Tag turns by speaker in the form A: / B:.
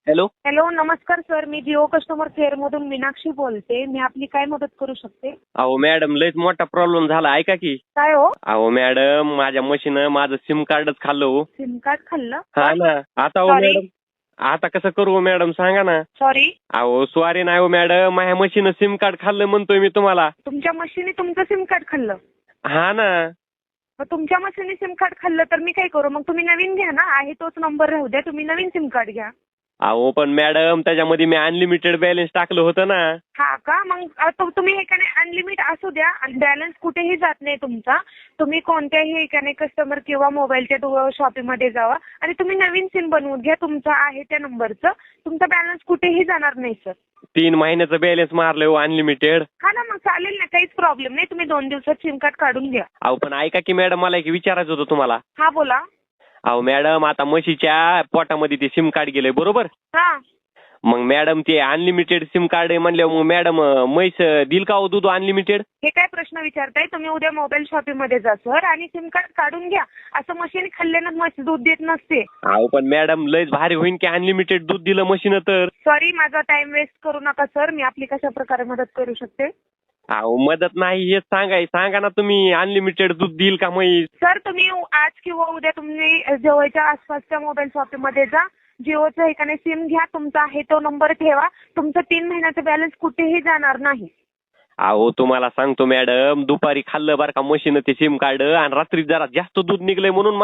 A: Hello.
B: Hello, नमस्कार sir. मी Jio customer care मधून मीनाक्षी बोलते. मी आपली काय मदत करू शकते?
A: अहो मॅडम, लयच मोठा प्रॉब्लेम झाला, ऐका की.
B: काय हो?
A: अहो मॅडम, माझ्या म्हशीनं माझं सिम कार्डच खाल्लं हो.
B: सिम कार्ड खाल्लं?
A: हा ना. आता हो
B: Sorry.
A: मॅडम, आता कसं करू हो मॅडम, सांगा ना.
B: सॉरी.
A: अहो सॉरी नाही हो मॅडम, माझ्या म्हशीनं सिम कार्ड खाल्लं म्हणतोय मी तुम्हाला.
B: तुमच्या मशीने तुमचं सिम कार्ड खाल्लं?
A: हा ना.
B: मग तुमच्या मशीने सिम कार्ड खाल्लं तर मी काय करू? मग तुम्ही नवीन घ्या ना. आहे तोच नंबर राहू द्या. तुम्ही नवीन सिम कार्ड घ्या.
A: अहो पण मॅडम, त्याच्यामध्ये मी अनलिमिटेड बॅलन्स टाकलं होतं ना.
B: हा का? मग तुम्ही हे का नाही, अनलिमिट असू द्या आणि बॅलन्स कुठेही जात नाही तुमचा. तुम्ही कोणत्याही हे का नाही कस्टमर किंवा मोबाईलच्या शॉपीमध्ये जावा आणि तुम्ही नवीन सिम बनवून घ्या. तुमचं आहे त्या नंबरचं. तुमचा बॅलन्स कुठेही जाणार नाही सर.
A: 3 महिन्याचं बॅलन्स मारलं हो अनलिमिटेड.
B: हा ना, मग चालेल ना, काहीच प्रॉब्लेम नाही. तुम्ही 2 दिवसात सिम कार्ड काढून घ्या.
A: अहो पण ऐका की मॅडम, मला एक विचारायचं होतं तुम्हाला.
B: हा बोला.
A: अहो मॅडम, आता म्हशीच्या पोटामध्ये ते सिम कार्ड गेलंय बरोबर.
B: हा.
A: मग मॅडम, ते अनलिमिटेड सिम कार्ड आहे म्हणल्यावर मग मॅडम म्हैस देईल का हो दूध अनलिमिटेड?
B: हे काय प्रश्न विचारताय? तुम्ही उद्या मोबाईल शॉपीमध्ये जा सर आणि सिम कार्ड काढून घ्या. असं मशीन खाल्ल्यानं म्हशी दूध देत नसते.
A: अहो पण मॅडम, लयच भारी होईन की अनलिमिटेड दूध दिलं म्हशीनं तर.
B: सॉरी, माझा टाइम वेस्ट करू नका सर. मी आपली कशा प्रकारे मदत करू शकते?
A: अहो मदत नाही, हेच सांगा ना तुम्ही, अनलिमिटेड दूध देईल का म्हैस?
B: सर, तुम्ही आज किंवा उद्या तुम्ही जवळच्या आसपासच्या मोबाईल शॉपीमध्ये जा. जिओचं एकाने सिम घ्या. तुमचा आहे तो नंबर ठेवा. तुमचं 3 महिन्याचं बॅलन्स कुठेही जाणार नाही.
A: अहो तुम्हाला सांगतो मॅडम, दुपारी खाल्लं बरं का म्हशीनं ते सिम कार्ड आणि रात्री जरा जास्त दूध निघलंय म्हणून मला